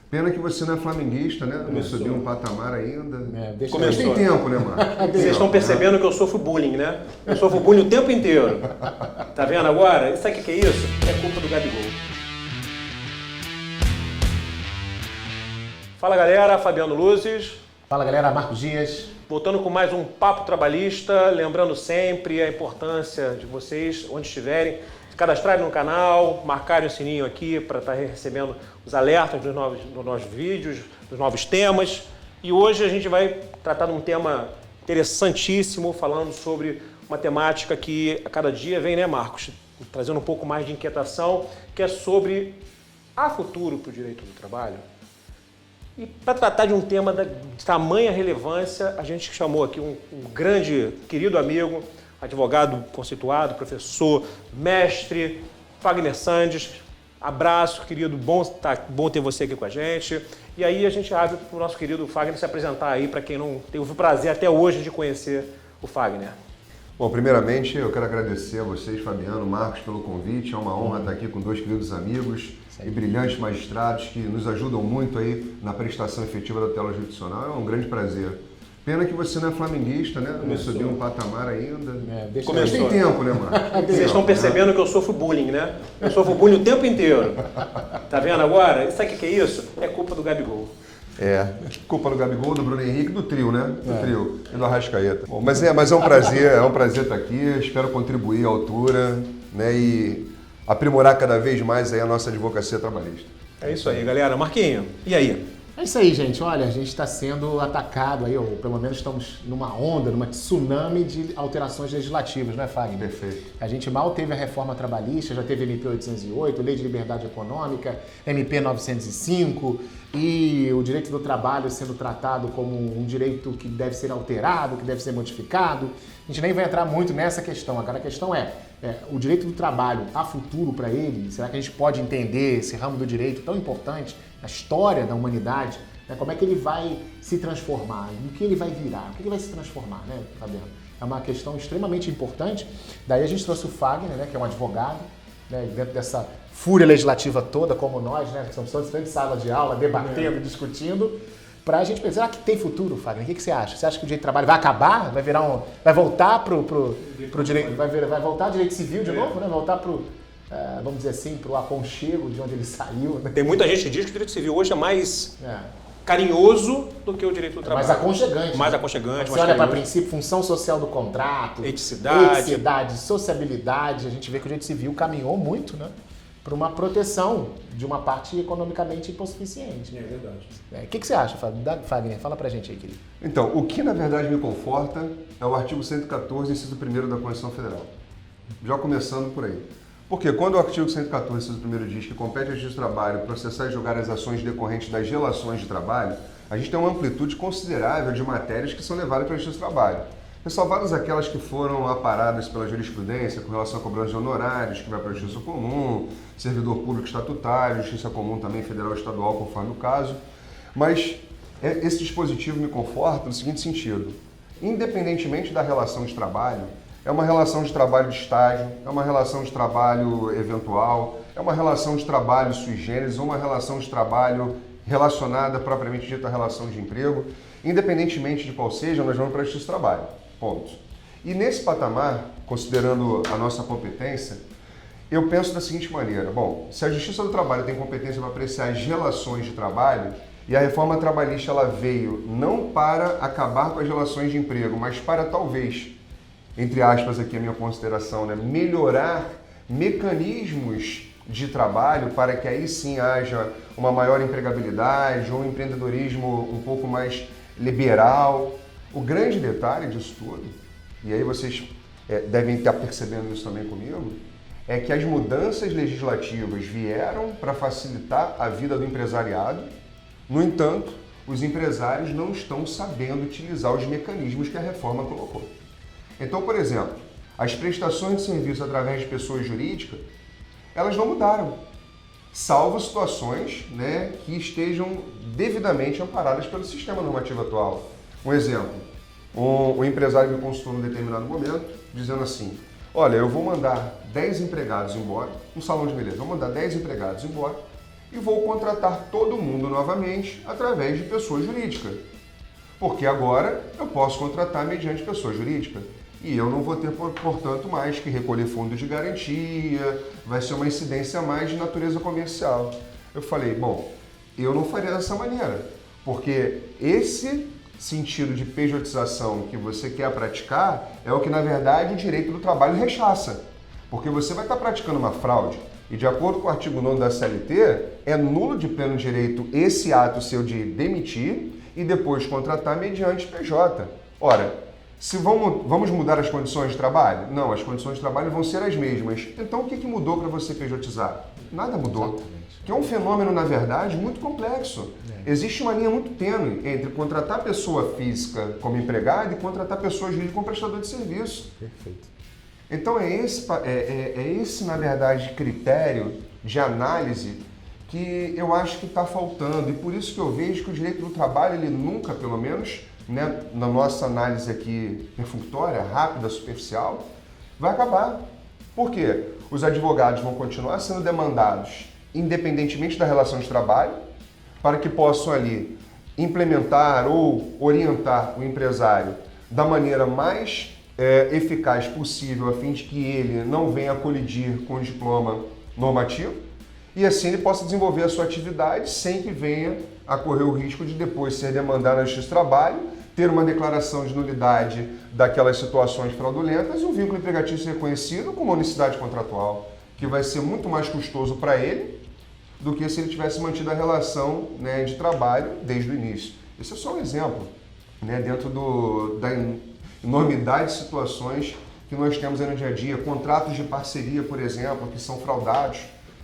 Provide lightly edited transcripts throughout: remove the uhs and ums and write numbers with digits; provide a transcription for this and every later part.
Pena que você não é flamenguista, né? Não subiu um patamar ainda. Começou. Tem tempo, né, Marcos? Vocês estão percebendo que eu sofro bullying, né? Eu sofro bullying o tempo inteiro. Tá vendo agora? Sabe o que é isso? É culpa do Gabigol. Fala galera, Fabiano Luzes. Fala galera, Marcos Dias. Voltando com mais um Papo Trabalhista, lembrando sempre a importância de vocês, onde estiverem, se cadastrarem no canal, marcarem o sininho aqui para estar recebendo os alertas dos novos vídeos, dos novos temas. E hoje a gente vai tratar de um tema interessantíssimo, falando sobre uma temática que a cada dia vem, né, Marcos? Trazendo um pouco mais de inquietação, que é sobre há futuro para o direito do trabalho? E para tratar de um tema de tamanha relevância, a gente chamou aqui um grande, querido amigo, advogado conceituado, professor, mestre, Fagner Sandes. Abraço, querido, bom ter você aqui com a gente. E aí a gente abre para o nosso querido Fagner se apresentar aí, para quem não teve o prazer até hoje de conhecer o Fagner. Bom, primeiramente eu quero agradecer a vocês, Fabiano, Marcos, pelo convite. É uma honra estar aqui com dois queridos amigos e brilhantes magistrados que nos ajudam muito aí na prestação efetiva da tutela jurisdicional. É um grande prazer. Pena que você não é flamenguista, né? Não subiu um patamar ainda. Mas tem tempo, né, Marcos? Vocês estão percebendo que eu sofro bullying, né? Eu sofro bullying o tempo inteiro. Tá vendo agora? Sabe o que é isso? É culpa do Gabigol. Culpa do Gabigol, do Bruno Henrique, do trio, né? Do trio e do Arrascaeta. Bom, mas é um prazer estar aqui. Espero contribuir à altura, né? E aprimorar cada vez mais aí a nossa advocacia trabalhista. É isso aí, galera. Marquinho, e aí? É isso aí, gente. Olha, a gente está sendo atacado aí, ou pelo menos estamos numa onda, numa tsunami de alterações legislativas, não é, Fagner? Perfeito. A gente mal teve a reforma trabalhista, já teve MP 808, Lei de Liberdade Econômica, MP 905 e o direito do trabalho sendo tratado como um direito que deve ser alterado, que deve ser modificado. A gente nem vai entrar muito nessa questão. Agora a questão é o direito do trabalho, há futuro para ele? Será que a gente pode entender esse ramo do direito tão importante na história da humanidade? Né? Como é que ele vai se transformar? No que ele vai virar? O que ele vai se transformar, né, Fabiano? É uma questão extremamente importante. Daí a gente trouxe o Fagner, né, que é um advogado, né, dentro dessa fúria legislativa toda, como nós, né, que somos todos dentro de sala de aula, debatendo, discutindo, para a gente pensar, será que tem futuro, Fagner? O que você acha? Você acha que o direito do trabalho vai acabar? Vai voltar pro direito, vai voltar ao direito civil de novo, né? Voltar vamos dizer assim, pro aconchego de onde ele saiu, né? Tem muita gente que diz que o direito civil hoje é mais carinhoso do que o direito do trabalho. Mais aconchegante. Mais aconchegante. Você olha para princípio, função social do contrato, eticidade, sociabilidade, a gente vê que o direito civil caminhou muito, né, para uma proteção de uma parte economicamente hipossuficiente. É verdade. O que você acha, Fagner? Fala pra gente aí, querido. Então, o que na verdade me conforta é o artigo 114, inciso 1º da Constituição Federal. Já começando por aí. Porque quando o artigo 114, inciso 1º diz que compete à Justiça do Trabalho processar e julgar as ações decorrentes das relações de trabalho, a gente tem uma amplitude considerável de matérias que são levadas para a Justiça do Trabalho. Ressalvadas aquelas que foram aparadas pela jurisprudência com relação a cobrança de honorários, que vai para a Justiça Comum, servidor público estatutário, Justiça Comum também federal e estadual, conforme o caso. Mas esse dispositivo me conforta no seguinte sentido: independentemente da relação de trabalho, é uma relação de trabalho de estágio, é uma relação de trabalho eventual, é uma relação de trabalho sui generis ou uma relação de trabalho relacionada propriamente dita à relação de emprego, independentemente de qual seja, nós vamos para a Justiça do Trabalho. Ponto. E nesse patamar, considerando a nossa competência, eu penso da seguinte maneira: bom, se a Justiça do Trabalho tem competência para apreciar as relações de trabalho, e a reforma trabalhista ela veio não para acabar com as relações de emprego, mas para talvez, entre aspas aqui a minha consideração, né, melhorar mecanismos de trabalho para que aí sim haja uma maior empregabilidade ou um empreendedorismo um pouco mais liberal. O grande detalhe disso tudo, e aí vocês devem estar percebendo isso também comigo, é que as mudanças legislativas vieram para facilitar a vida do empresariado. No entanto, os empresários não estão sabendo utilizar os mecanismos que a reforma colocou. Então, por exemplo, as prestações de serviço através de pessoas jurídicas, elas não mudaram, salvo situações, né, que estejam devidamente amparadas pelo sistema normativo atual. Um exemplo, o empresário me consultou num determinado momento, dizendo assim: olha, eu vou mandar 10 empregados embora, um salão de beleza, vou mandar 10 empregados embora e vou contratar todo mundo novamente através de pessoa jurídica. Porque agora eu posso contratar mediante pessoa jurídica. E eu não vou ter, portanto, mais que recolher fundos de garantia, vai ser uma incidência a mais de natureza comercial. Eu falei, bom, eu não faria dessa maneira, porque esse sentido de pejotização que você quer praticar é o que, na verdade, o direito do trabalho rechaça. Porque você vai estar praticando uma fraude e, de acordo com o artigo 9º da CLT, é nulo de pleno direito esse ato seu de demitir e depois contratar mediante PJ. Ora, se vamos mudar as condições de trabalho? Não, as condições de trabalho vão ser as mesmas. Então, o que mudou para você pejotizar? Nada mudou. Exatamente. Que é um fenômeno, na verdade, muito complexo. Existe uma linha muito tênue entre contratar pessoa física como empregada e contratar pessoa jurídica como prestador de serviço. Perfeito. Então, é esse, na verdade, critério de análise que eu acho que está faltando. E por isso que eu vejo que o direito do trabalho, ele nunca, pelo menos, né, na nossa análise aqui perfunctória, rápida, superficial, vai acabar. Por quê? Os advogados vão continuar sendo demandados, independentemente da relação de trabalho, para que possam ali implementar ou orientar o empresário da maneira mais eficaz possível, a fim de que ele não venha a colidir com o diploma normativo e assim ele possa desenvolver a sua atividade sem que venha a correr o risco de depois ser demandado na Justiça do Trabalho, ter uma declaração de nulidade daquelas situações fraudulentas e um vínculo empregatício reconhecido como unicidade contratual, que vai ser muito mais custoso para ele do que se ele tivesse mantido a relação, né, de trabalho desde o início. Esse é só um exemplo, né, dentro da enormidade de situações que nós temos aí no dia a dia. Contratos de parceria, por exemplo, que são fraudados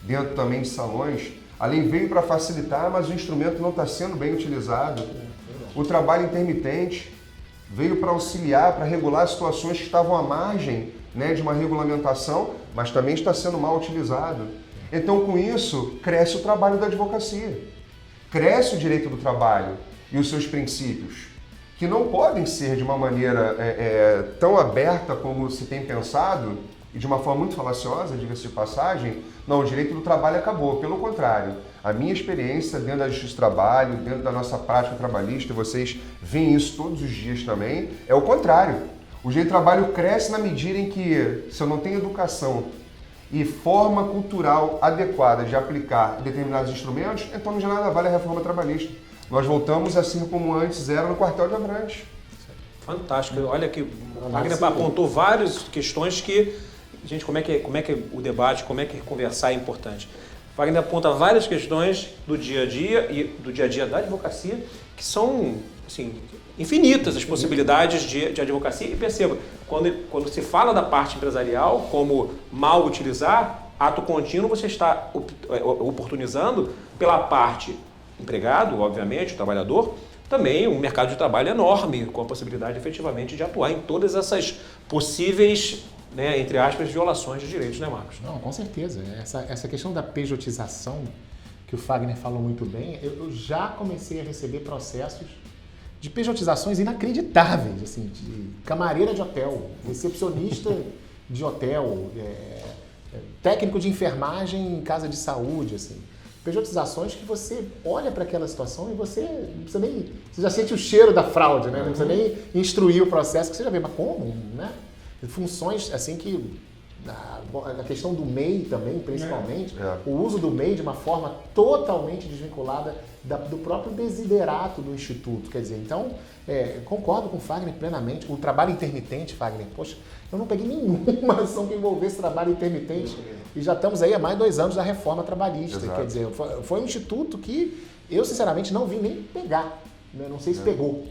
dentro também de salões. A lei veio para facilitar, mas o instrumento não está sendo bem utilizado. O trabalho intermitente veio para auxiliar, para regular situações que estavam à margem, né, de uma regulamentação, mas também está sendo mal utilizado. Então, com isso, cresce o trabalho da advocacia, cresce o direito do trabalho e os seus princípios, que não podem ser de uma maneira tão aberta como se tem pensado, e de uma forma muito falaciosa, diga-se de passagem. Não, o direito do trabalho acabou. Pelo contrário, a minha experiência dentro da Justiça do Trabalho, dentro da nossa prática trabalhista, e vocês veem isso todos os dias também, é o contrário. O direito do trabalho cresce na medida em que, se eu não tenho educação e forma cultural adequada de aplicar determinados instrumentos, então de nada vale a reforma trabalhista. Nós voltamos a ser como antes era no quartel de Abrantes. Fantástico. Olha que o Wagner apontou várias questões que, gente, como é que o debate, como é que conversar é importante. O Wagner aponta várias questões do dia a dia e do dia a dia da advocacia que são, assim, infinitas as possibilidades de advocacia. E perceba, quando se fala da parte empresarial como mal utilizar, ato contínuo, você está oportunizando pela parte empregado, obviamente, o trabalhador, também um mercado de trabalho enorme, com a possibilidade efetivamente de atuar em todas essas possíveis, né, entre aspas, violações de direitos, né, Marcos? Não, com certeza. Essa questão da pejotização, que o Fagner falou muito bem, eu já comecei a receber processos de pejotizações inacreditáveis, assim, de camareira de hotel, recepcionista de hotel, técnico de enfermagem em casa de saúde, assim. Pejotizações que você olha para aquela situação e você não precisa nem... Você já sente o cheiro da fraude, né? Não precisa nem instruir o processo, que você já vê, mas como, né? Funções, assim, que... A questão do MEI também, principalmente, o uso do MEI de uma forma totalmente desvinculada do próprio desiderato do Instituto. Quer dizer, então, concordo com o Fagner plenamente. O trabalho intermitente, Fagner, poxa, eu não peguei nenhuma ação que envolvesse trabalho intermitente e já estamos aí há mais de 2 anos da reforma trabalhista. Exato. Quer dizer, foi um instituto que eu, sinceramente, não vi nem pegar. Não sei se pegou.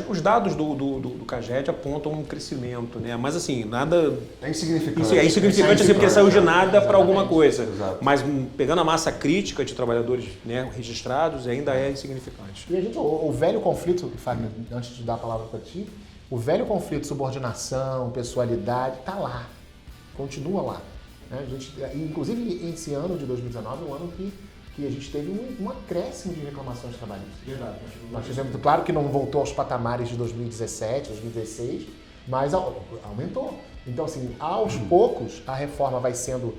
Os dados do CAGED apontam um crescimento, né? Mas assim, nada... É insignificante. É insignificante assim, porque saiu de nada para alguma coisa. Exato. Mas pegando a massa crítica de trabalhadores, né, registrados, ainda é insignificante. E a gente, o velho conflito, Fagner, antes de dar a palavra para ti, o velho conflito, subordinação, pessoalidade, está lá. Continua lá. Né? A gente, inclusive, esse ano de 2019 é um ano que a gente teve um acréscimo de reclamações trabalhistas. Verdade. Nós tivemos, claro que não voltou aos patamares de 2017, 2016, mas aumentou. Então, assim, aos poucos, a reforma vai sendo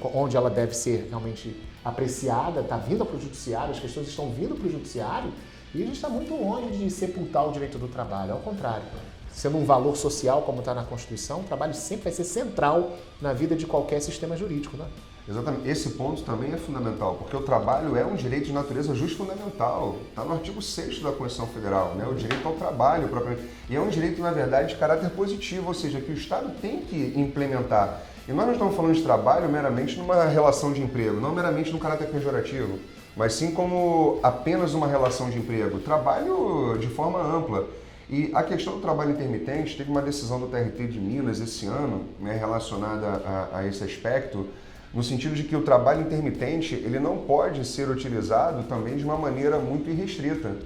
onde ela deve ser realmente apreciada, está vindo para o judiciário, as questões estão vindo para o judiciário e a gente está muito longe de sepultar o direito do trabalho, ao contrário. Sendo um valor social, como está na Constituição, o trabalho sempre vai ser central na vida de qualquer sistema jurídico, né? Exatamente. Esse ponto também é fundamental, porque o trabalho é um direito de natureza justa e fundamental. Está no artigo 6º da Constituição Federal, né? O direito ao trabalho, propriamente. E é um direito, na verdade, de caráter positivo, ou seja, que o Estado tem que implementar. E nós não estamos falando de trabalho meramente numa relação de emprego, não meramente no caráter pejorativo, mas sim como apenas uma relação de emprego. Trabalho de forma ampla. E a questão do trabalho intermitente, teve uma decisão do TRT de Minas esse ano, né, relacionada a esse aspecto, no sentido de que o trabalho intermitente ele não pode ser utilizado também de uma maneira muito irrestrita.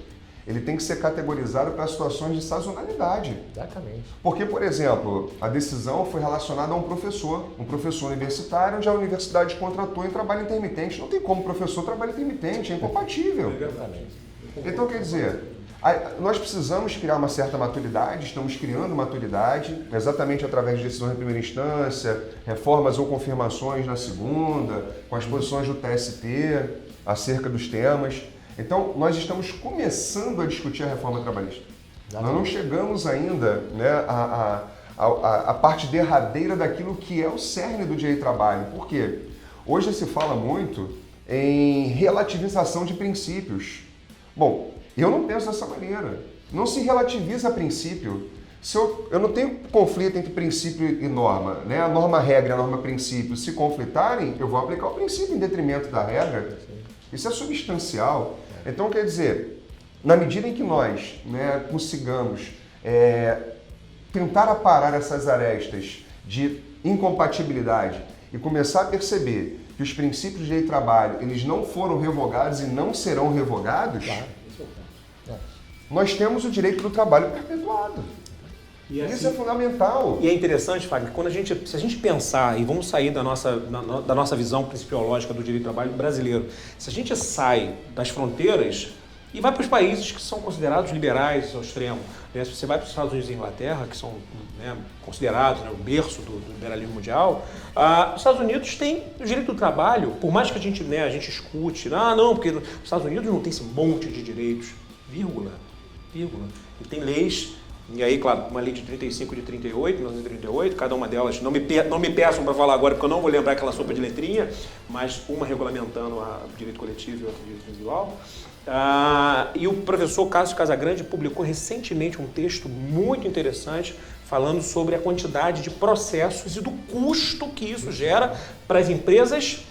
Ele tem que ser categorizado para situações de sazonalidade. Exatamente. Porque, por exemplo, a decisão foi relacionada a um professor universitário, onde a universidade contratou em trabalho intermitente. Não tem como o professor trabalhar intermitente, é incompatível. Exatamente. Então, quer dizer, nós precisamos criar uma certa maturidade, estamos criando maturidade, exatamente através de decisões em primeira instância, reformas ou confirmações na segunda, com as posições do TST acerca dos temas. Então, nós estamos começando a discutir a reforma trabalhista. Nós não chegamos ainda, né, a parte derradeira daquilo que é o cerne do direito do trabalho. Por quê? Hoje se fala muito em relativização de princípios. Bom, eu não penso dessa maneira. Não se relativiza princípio. Eu não tenho conflito entre princípio e norma, né? A norma-regra e a norma-princípio se conflitarem, eu vou aplicar o princípio em detrimento da regra. Isso é substancial. Então, quer dizer, na medida em que nós, né, consigamos tentar aparar essas arestas de incompatibilidade e começar a perceber que os princípios de direito do trabalho eles não foram revogados e não serão revogados, claro. Nós temos o direito do trabalho perpetuado. E assim, isso é fundamental. E é interessante, Fábio, que se a gente pensar, e vamos sair da nossa visão principiológica do direito do trabalho brasileiro, se a gente sai das fronteiras e vai para os países que são considerados liberais ao extremo, né? Se você vai para os Estados Unidos e Inglaterra, que são, né, considerados, né, o berço do liberalismo mundial, os Estados Unidos têm o direito do trabalho, por mais que a gente escute, porque os Estados Unidos não tem esse monte de direitos, vírgula. E tem leis, e aí, claro, uma lei de 35 de 38, 1938, cada uma delas, não me peçam para falar agora, porque eu não vou lembrar aquela sopa de letrinha, mas uma regulamentando o direito coletivo e outra direito individual. E o professor Cássio Casagrande publicou recentemente um texto muito interessante falando sobre a quantidade de processos e do custo que isso gera para as empresas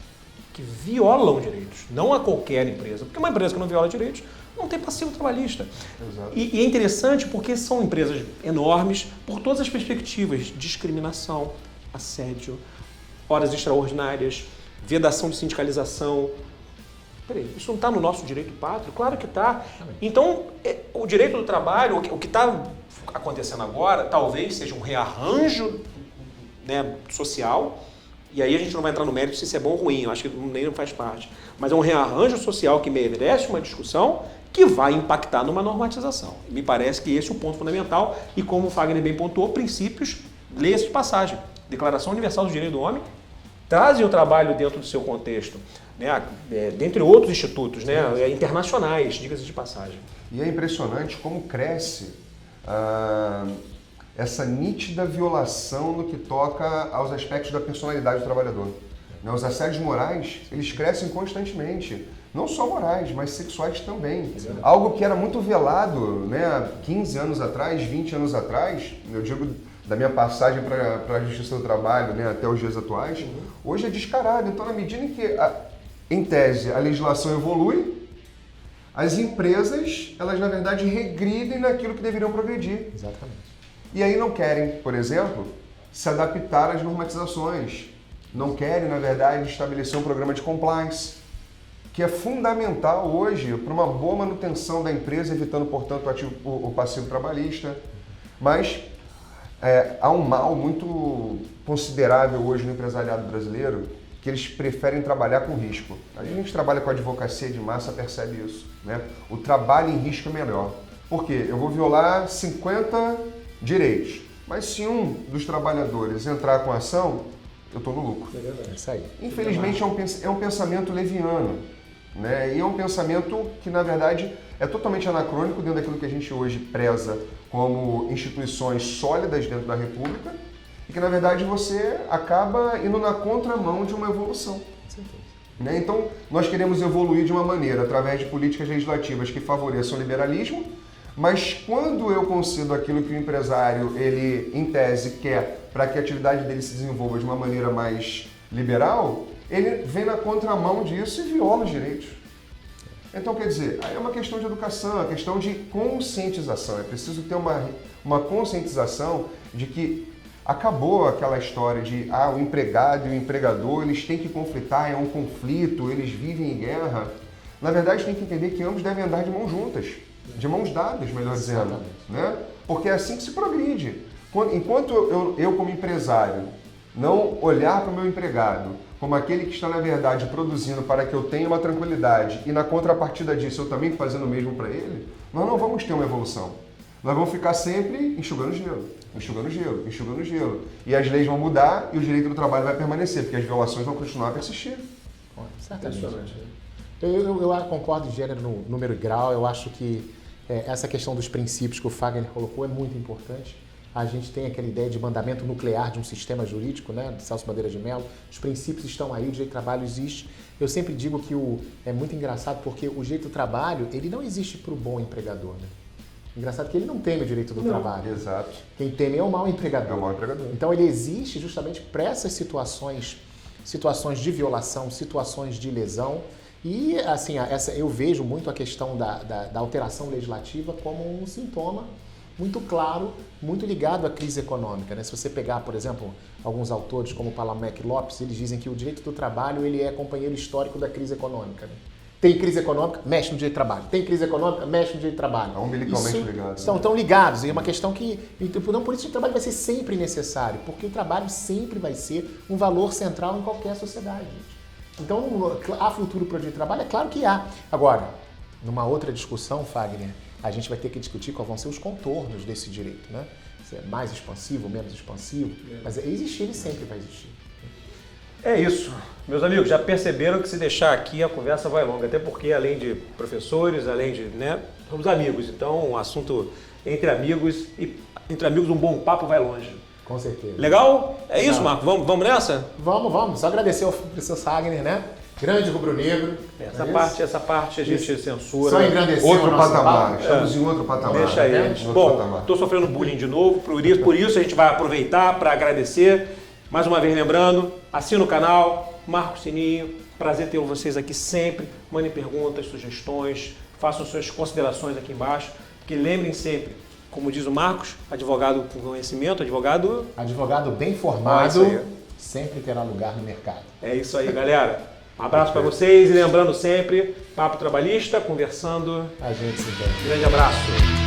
que violam direitos, não a qualquer empresa, porque uma empresa que não viola direitos não tem passivo trabalhista. E é interessante porque são empresas enormes por todas as perspectivas: discriminação, assédio, horas extraordinárias, vedação de sindicalização. Peraí, isso não está no nosso direito pátrio? Claro que está. Então, o direito do trabalho, o que está acontecendo agora, talvez seja um rearranjo, né, social. E aí a gente não vai entrar no mérito se isso é bom ou ruim, eu acho que nem não faz parte. Mas é um rearranjo social que merece uma discussão que vai impactar numa normatização. Me parece que esse é o ponto fundamental e, como o Fagner bem pontuou, princípios, leia-se de passagem. Declaração Universal do Direito do Homem trazem o trabalho dentro do seu contexto, né? Dentre outros institutos, né? Internacionais, diga-se de passagem. E é impressionante como cresce essa nítida violação no que toca aos aspectos da personalidade do trabalhador. Os assédios morais, eles crescem constantemente. Não só morais, mas sexuais também. Exato. Algo que era muito velado, né, 15 anos atrás, 20 anos atrás, eu digo da minha passagem para a Justiça do Trabalho, né, até os dias atuais, hoje é descarado. Então, na medida em que, em tese, a legislação evolui, as empresas, elas na verdade regridem naquilo que deveriam progredir. Exatamente. E aí não querem, por exemplo, se adaptar às normatizações. Não querem, na verdade, estabelecer um programa de compliance, que é fundamental hoje para uma boa manutenção da empresa, evitando, portanto, o passivo trabalhista. Mas há um mal muito considerável hoje no empresariado brasileiro, que eles preferem trabalhar com risco. A gente trabalha com advocacia de massa, percebe isso, né? O trabalho em risco é melhor. Por quê? Eu vou violar 50 direitos, mas se um dos trabalhadores entrar com ação, eu estou no lucro. É isso aí. Infelizmente é um pensamento leviano, né? E é um pensamento que, na verdade, é totalmente anacrônico dentro daquilo que a gente hoje preza como instituições sólidas dentro da República e que, na verdade, você acaba indo na contramão de uma evolução. Né? Então, nós queremos evoluir de uma maneira através de políticas legislativas que favoreçam o liberalismo, mas quando eu concedo aquilo que o empresário, ele, em tese, quer para que a atividade dele se desenvolva de uma maneira mais liberal, ele vem na contramão disso e viola os direitos. Então, quer dizer, aí é uma questão de educação, é uma questão de conscientização. É preciso ter uma conscientização de que acabou aquela história de o empregado e o empregador, eles têm que conflitar, é um conflito, eles vivem em guerra. Na verdade, tem que entender que ambos devem andar de mãos juntas, de mãos dadas, melhor dizendo, né? Porque é assim que se progride. Enquanto eu como empresário, não olhar para o meu empregado como aquele que está, na verdade, produzindo para que eu tenha uma tranquilidade e na contrapartida disso eu também fazendo o mesmo para ele, nós não vamos ter uma evolução. Nós vamos ficar sempre enxugando gelo, enxugando gelo, enxugando gelo. E as leis vão mudar e o direito do trabalho vai permanecer, porque as violações vão continuar a persistir. Certamente. Eu concordo de gênero no número e grau. Eu acho que essa questão dos princípios que o Fagner colocou é muito importante. A gente tem aquela ideia de mandamento nuclear de um sistema jurídico, né, de Celso Bandeira de Mello. Os princípios estão aí, o direito do trabalho existe. Eu sempre digo que é muito engraçado porque o direito do trabalho, ele não existe para o bom empregador, né? Engraçado que ele não teme o direito do trabalho. Exato. Quem teme é o mau empregador. É o mau empregador. Então ele existe justamente para essas situações de violação, situações de lesão. E assim, eu vejo muito a questão da alteração legislativa como um sintoma muito claro, muito ligado à crise econômica, né? Se você pegar, por exemplo, alguns autores como Palamec Lopes, eles dizem que o direito do trabalho ele é companheiro histórico da crise econômica, né? Tem crise econômica, mexe no direito do trabalho. Tem crise econômica, mexe no direito do trabalho. É umbilicalmente ligado. Estão ligados. E é uma questão que... Não, por isso o trabalho vai ser sempre necessário, porque o trabalho sempre vai ser um valor central em qualquer sociedade, gente. Então, há futuro para o direito do trabalho? É claro que há. Agora, numa outra discussão, Fagner, a gente vai ter que discutir quais vão ser os contornos desse direito, né? Se é mais expansivo, menos expansivo, mas existir, ele sempre vai existir. É isso. Meus amigos, já perceberam que se deixar aqui a conversa vai longa, até porque além de professores, além de, né, somos amigos, então um assunto entre amigos e entre amigos um bom papo vai longe. Com certeza. Legal? É isso, Marco? Vamos nessa? Vamos. Só agradecer ao professor Fagner, né? Grande rubro-negro. Essa parte a gente censura. Só engrandecer outro patamar. Estamos em outro patamar. Deixa aí. Bom, estou sofrendo bullying de novo, por isso a gente vai aproveitar para agradecer. Mais uma vez lembrando, assina o canal, marca o sininho. Prazer ter vocês aqui sempre. Mandem perguntas, sugestões, façam suas considerações aqui embaixo. Porque lembrem sempre, como diz o Marcos, advogado com conhecimento, advogado bem formado, sempre terá lugar no mercado. É isso aí, galera. Um abraço para vocês e lembrando sempre, Papo Trabalhista, conversando. A gente se vê. Grande abraço.